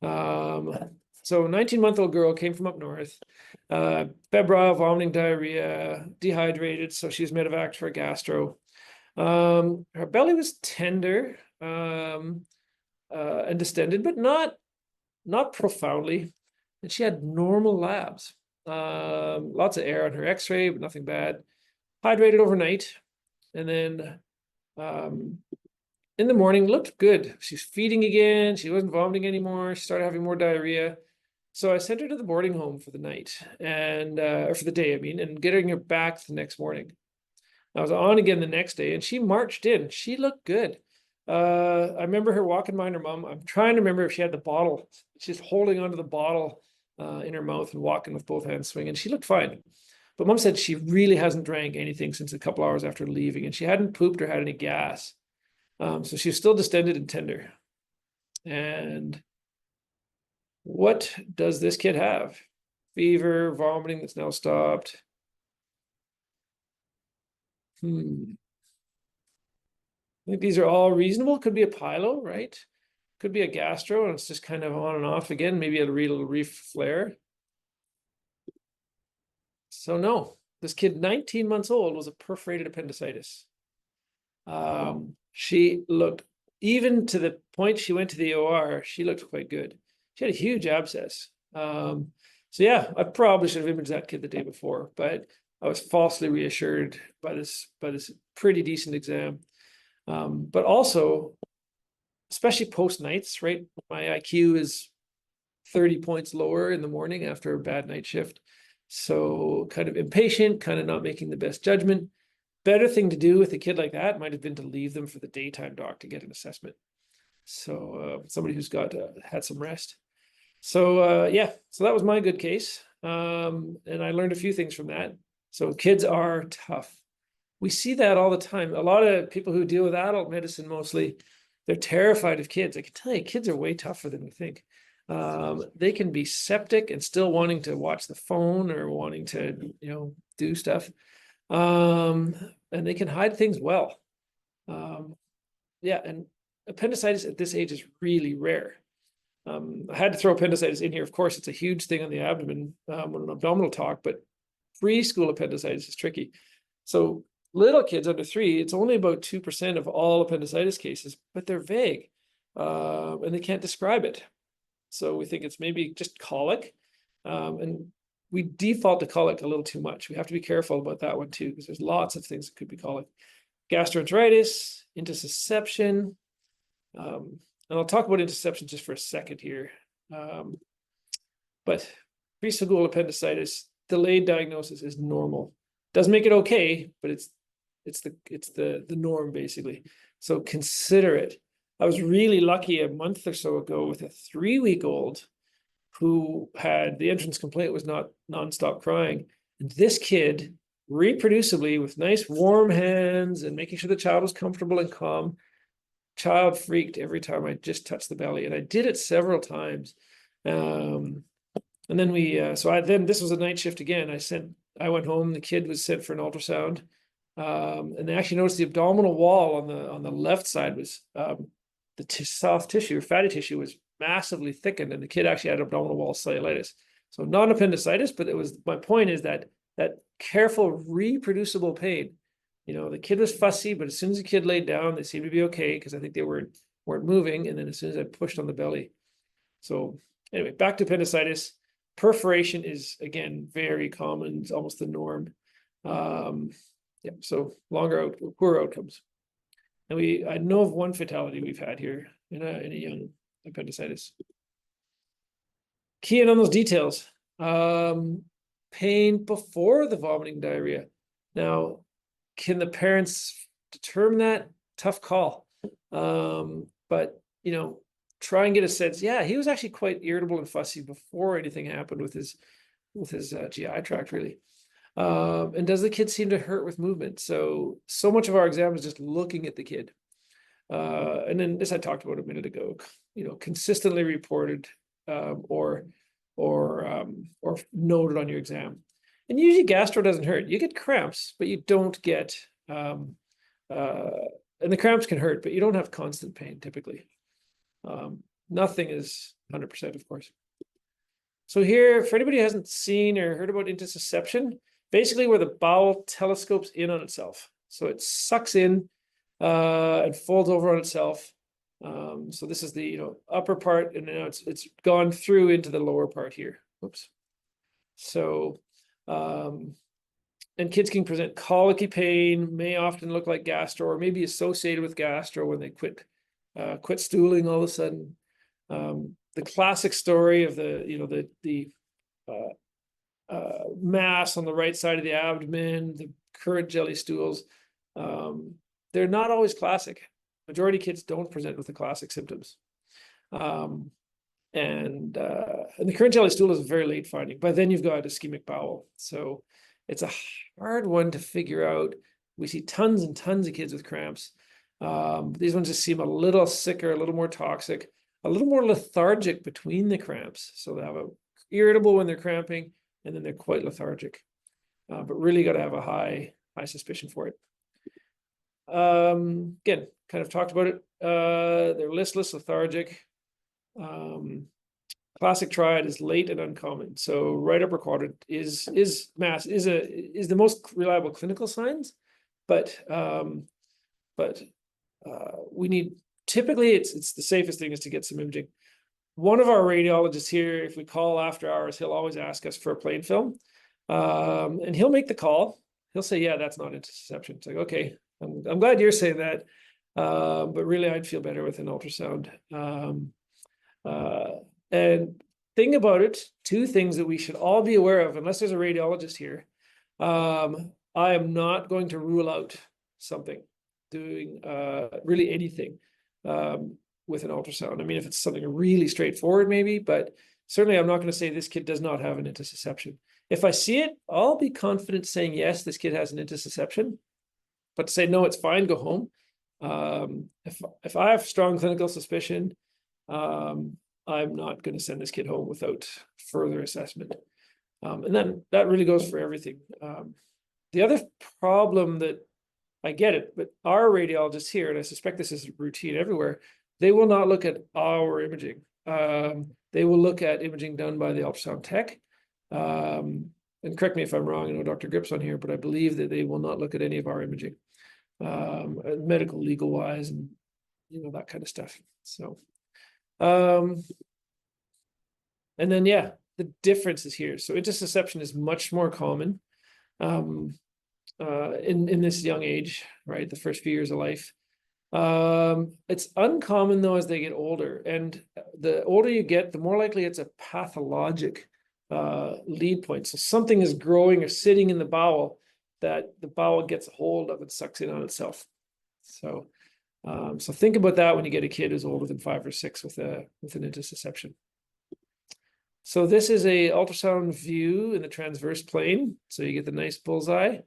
Speaker 2: So 19-month-old girl came from up north, febrile, vomiting, diarrhea, dehydrated. So she was medevaced for a gastro. Her belly was tender and distended, but not profoundly. And she had normal labs. Lots of air on her x-ray, but nothing bad. Hydrated overnight. And then in the morning, looked good. She's feeding again. She wasn't vomiting anymore. She started having more diarrhea. So I sent her to the boarding home for the night and or for the day, I mean, and getting her back the next morning. I was on again the next day and she marched in. She looked good. I remember her walking behind her mom. I'm trying to remember if she had the bottle. She's holding onto the bottle in her mouth and walking with both hands swinging. She looked fine. But mom said she really hasn't drank anything since a couple hours after leaving, and she hadn't pooped or had any gas. So she was still distended and tender. And what does this kid have? Fever, vomiting that's now stopped. I think these are all reasonable. Could be a pyelo, right? Could be a gastro, and it's just kind of on and off again. Maybe a little reef flare. So no, this kid, 19 months old, was a perforated appendicitis. She looked, even to the point she went to the OR, she looked quite good. She had a huge abscess. So yeah, I probably should have imaged that kid the day before, but I was falsely reassured by this pretty decent exam. But also, especially post nights, right? My IQ is 30 points lower in the morning after a bad night shift. So kind of impatient, kind of not making the best judgment. Better thing to do with a kid like that might have been to leave them for the daytime doc to get an assessment. So somebody who's got had some rest. So yeah, so that was my good case. And I learned a few things from that. So kids are tough. We see that all the time. A lot of people who deal with adult medicine mostly, they're terrified of kids. I can tell you, kids are way tougher than we think. They can be septic and still wanting to watch the phone or wanting to, do stuff. And they can hide things well. Yeah, and appendicitis at this age is really rare. I had to throw appendicitis in here. Of course, it's a huge thing on the abdomen when an abdominal talk, but preschool appendicitis is tricky. So little kids under 3, it's only about 2% of all appendicitis cases, but they're vague and they can't describe it. So we think it's maybe just colic. And we default to colic a little too much. We have to be careful about that one too, because there's lots of things that could be colic. Gastroenteritis, intussusception. And I'll talk about intussusception just for a second here. But preschool appendicitis, delayed diagnosis is normal. Doesn't make it okay, but it's the norm basically. So consider it. I was really lucky a month or so ago with a 3-week-old who had the entrance complaint was not nonstop crying. And this kid, reproducibly, with nice warm hands and making sure the child was comfortable and calm, child freaked every time I just touched the belly. And I did it several times. And then this was a night shift again. I went home, the kid was sent for an ultrasound. And they actually noticed the abdominal wall on the left side was the soft tissue or fatty tissue was massively thickened, and the kid actually had abdominal wall cellulitis. So not appendicitis, but my point is that careful reproducible pain. The kid was fussy, but as soon as the kid laid down, they seemed to be okay because I think they weren't moving. And then as soon as I pushed on the belly. So anyway, back to appendicitis. Perforation is again very common. It's almost the norm. Yeah, so poorer outcomes. And I know of one fatality we've had here in a young appendicitis. Key in on those details. Pain before the vomiting diarrhea. Now, can the parents determine that? Tough call. But try and get a sense. Yeah, he was actually quite irritable and fussy before anything happened with his GI tract, really. And does the kid seem to hurt with movement? So much of our exam is just looking at the kid. And then this I talked about a minute ago, consistently reported or noted on your exam. And usually gastro doesn't hurt. You get cramps, but you don't get, and the cramps can hurt, but you don't have constant pain typically. Nothing is 100%, of course. So here, for anybody who hasn't seen or heard about intussusception, basically where the bowel telescopes in on itself. So it sucks in and folds over on itself. So this is the upper part, and now it's gone through into the lower part here. Oops. So and kids can present colicky pain, may often look like gastro, or maybe associated with gastro when they quit stooling all of a sudden. classic story of the mass on the right side of the abdomen, the current jelly stools, they're not always classic. Majority of kids don't present with the classic symptoms. And the current jelly stool is a very late finding, but then you've got ischemic bowel. So it's a hard one to figure out. We see tons and tons of kids with cramps. These ones just seem a little sicker, a little more toxic, a little more lethargic between the cramps. So they have a irritable when they're cramping, and then they're quite lethargic. But really got to have a high suspicion for it. Again, kind of talked about it. They're listless, lethargic. Classic triad is late and uncommon. So right upper quadrant is the most reliable clinical signs, but we need, typically it's the safest thing is to get some imaging. One of our radiologists here, if we call after hours, he'll always ask us for a plain film, and he'll make the call. He'll say, yeah, that's not intussusception. It's like, okay, I'm glad you're saying that, but really I'd feel better with an ultrasound. And thing about it, two things that we should all be aware of, unless there's a radiologist here, I am not going to rule out something, doing really anything with an ultrasound. I mean, if it's something really straightforward, maybe, but certainly I'm not going to say this kid does not have an intussusception. If I see it, I'll be confident saying, yes, this kid has an intussusception, but to say, no, it's fine, go home. If I have strong clinical suspicion, I'm not going to send this kid home without further assessment. And then that really goes for everything. The other problem that I get it, but our radiologists here, and I suspect this is routine everywhere, they will not look at our imaging. They will look at imaging done by the ultrasound tech. And correct me if I'm wrong, I know Dr. Grip's on here, but I believe that they will not look at any of our imaging, medical, legal wise, and that kind of stuff. So, and then, yeah, the difference is here. So intussusception is much more common in this young age, right? The first few years of life. It's uncommon though as they get older, and the older you get, the more likely it's a pathologic lead point. So something is growing or sitting in the bowel that the bowel gets a hold of and sucks in on itself. So so think about that when you get a kid who's older than 5 or 6 with an intussusception. So this is a ultrasound view in the transverse plane. So you get the nice bullseye.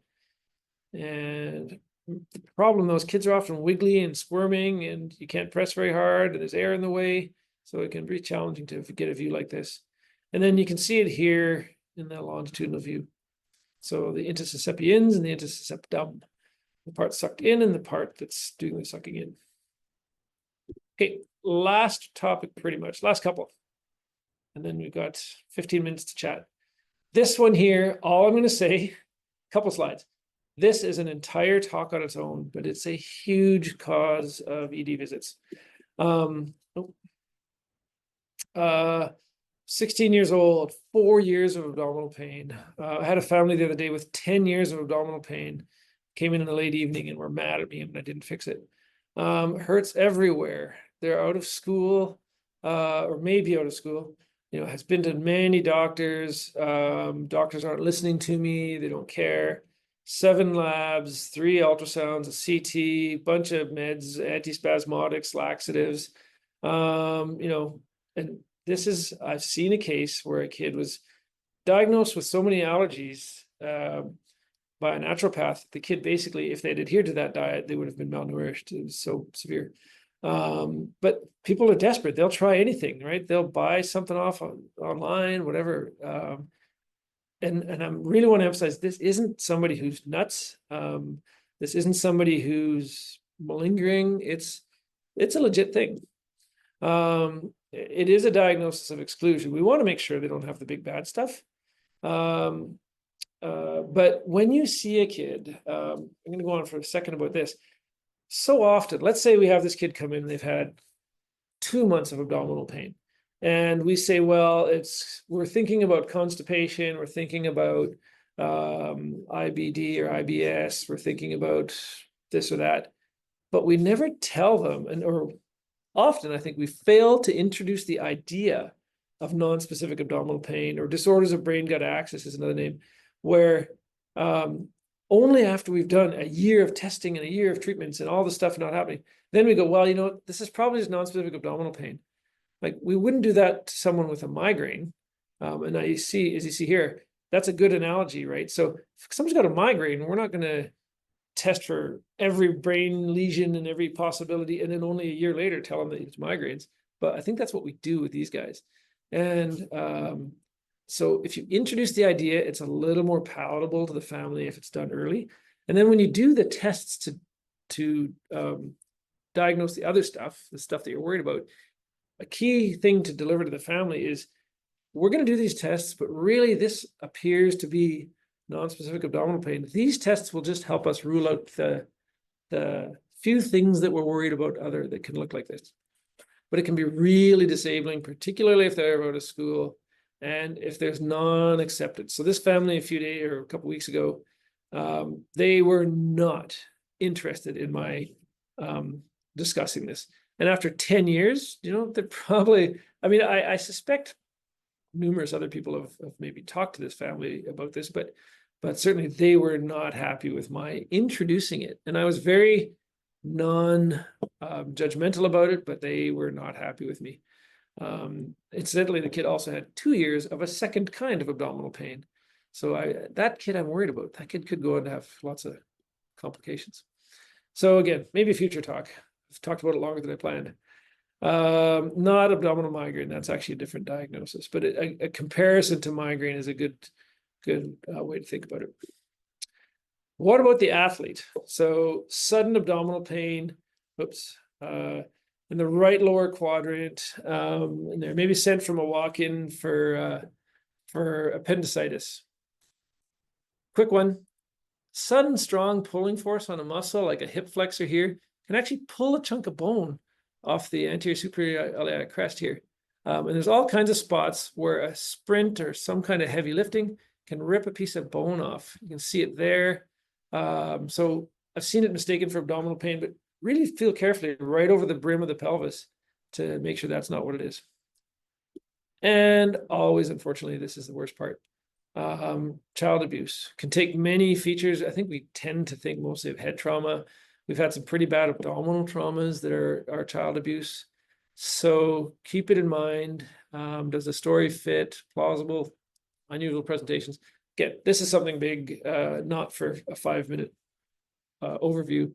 Speaker 2: And the problem, those kids are often wiggly and squirming, and you can't press very hard, and there's air in the way. So it can be challenging to get a view like this. And then you can see it here in the longitudinal view. So the intussuscepiens and the intussusceptum, the part sucked in and the part that's doing the sucking in. Okay, last topic, pretty much, last couple. And then we've got 15 minutes to chat. This one here, all I'm going to say, a couple slides. This is an entire talk on its own, but it's a huge cause of ED visits. 16 years old, 4 years of abdominal pain. I had a family the other day with 10 years of abdominal pain. Came in the late evening and were mad at me when I didn't fix it. Hurts everywhere. They're out of school, or maybe out of school. Has been to many doctors. Doctors aren't listening to me. They don't care. 7 labs, 3 ultrasounds, a CT, bunch of meds, antispasmodics, laxatives. And this is, I've seen a case where a kid was diagnosed with so many allergies by a naturopath. The kid basically, if they'd adhered to that diet, they would have been malnourished. It was so severe. But people are desperate. They'll try anything, right? They'll buy something off online, whatever. And I really want to emphasize, this isn't somebody who's nuts. This isn't somebody who's malingering. It's a legit thing. It is a diagnosis of exclusion. We want to make sure they don't have the big bad stuff. But when you see a kid, I'm going to go on for a second about this. So often, let's say we have this kid come in, they've had 2 months of abdominal pain. And we say, well, we're thinking about constipation, we're thinking about IBD or IBS, we're thinking about this or that, but we never tell them, or often I think we fail to introduce the idea of non-specific abdominal pain, or disorders of brain-gut axis is another name, where only after we've done a year of testing and a year of treatments and all the stuff not happening, then we go, well, you know, this is probably just non-specific abdominal pain. Like, we wouldn't do that to someone with a migraine. And now you see, as you see here, that's a good analogy, right? So if someone's got a migraine, we're not going to test for every brain lesion and every possibility, and then only a year later tell them that it's migraines. But I think that's what we do with these guys. And so if you introduce the idea, it's a little more palatable to the family if it's done early. And then when you do the tests to diagnose the other stuff, the stuff that you're worried about, a key thing to deliver to the family is, we're going to do these tests, but really this appears to be non-specific abdominal pain. These tests will just help us rule out the few things that we're worried about that can look like this. But it can be really disabling, particularly if they're out of school and if there's non-acceptance. So this family a couple weeks ago, they were not interested in my discussing this. And after 10 years, you know, they're probably, I mean, I suspect numerous other people have maybe talked to this family about this, but certainly they were not happy with my introducing it. And I was very non-judgmental about it, but they were not happy with me. Incidentally, the kid also had 2 years of a second kind of abdominal pain. So that kid I'm worried about. That kid could go on to have lots of complications. So again, maybe a future talk. I've talked about it longer than I planned. Not abdominal migraine. That's actually a different diagnosis, but a comparison to migraine is a good way to think about it. What about the athlete? So sudden abdominal pain, in the right lower quadrant, and they're maybe sent from a walk-in for appendicitis. Quick one. Sudden strong pulling force on a muscle, like a hip flexor here, can actually pull a chunk of bone off the anterior superior iliac crest here. And there's all kinds of spots where a sprint or some kind of heavy lifting can rip a piece of bone off. You can see it there. So I've seen it mistaken for abdominal pain, but really feel carefully right over the brim of the pelvis to make sure that's not what it is. And always, unfortunately, this is the worst part. Child abuse can take many features. I think we tend to think mostly of head trauma. We've had some pretty bad abdominal traumas that are child abuse. So keep it in mind. Does the story fit? Plausible, unusual presentations. Again, this is something big, not for a 5-minute overview.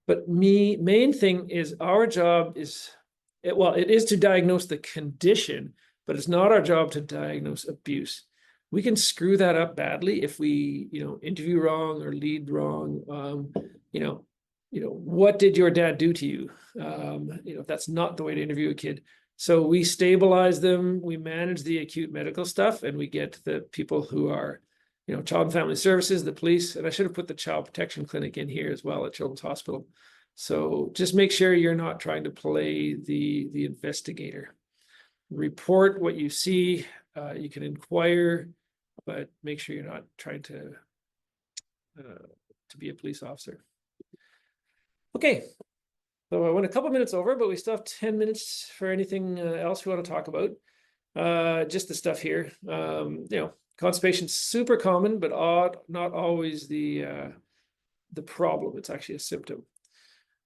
Speaker 2: But main thing is, our job is, it is to diagnose the condition, but it's not our job to diagnose abuse. We can screw that up badly if we, interview wrong or lead wrong. What did your dad do to you? That's not the way to interview a kid. So we stabilize them, we manage the acute medical stuff, and we get the people who are, Child and Family Services, the police, and I should have put the Child Protection Clinic in here as well at Children's Hospital. So just make sure you're not trying to play the investigator. Report what you see. You can inquire, but make sure you're not trying to be a police officer. Okay, so I went a couple minutes over, but we still have 10 minutes for anything else we want to talk about. Just the stuff here. Constipation, super common, but not always the problem. It's actually a symptom.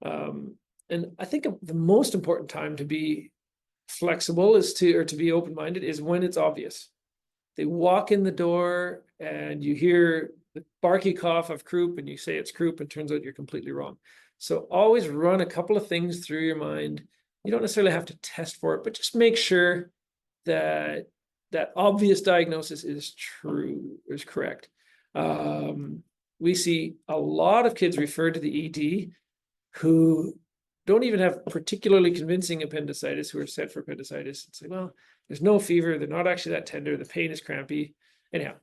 Speaker 2: And I think the most important time to be flexible to be open-minded is when it's obvious. They walk in the door and you hear the barky cough of croup and you say it's croup, and turns out you're completely wrong. So always run a couple of things through your mind. You don't necessarily have to test for it, but just make sure that that obvious diagnosis is correct. We see a lot of kids referred to the ED who don't even have particularly convincing appendicitis, who are sent for appendicitis. It's like, well, there's no fever. They're not actually that tender. The pain is crampy. Anyhow,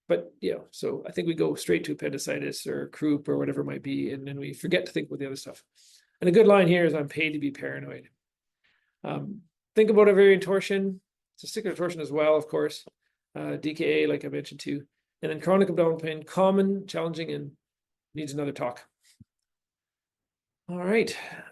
Speaker 2: but so I think we go straight to appendicitis or croup or whatever it might be, and then we forget to think about the other stuff. And a good line here is, I'm paid to be paranoid. Think about ovarian torsion, testicular torsion as well, of course, DKA, like I mentioned too, and then chronic abdominal pain, common, challenging, and needs another talk. All right.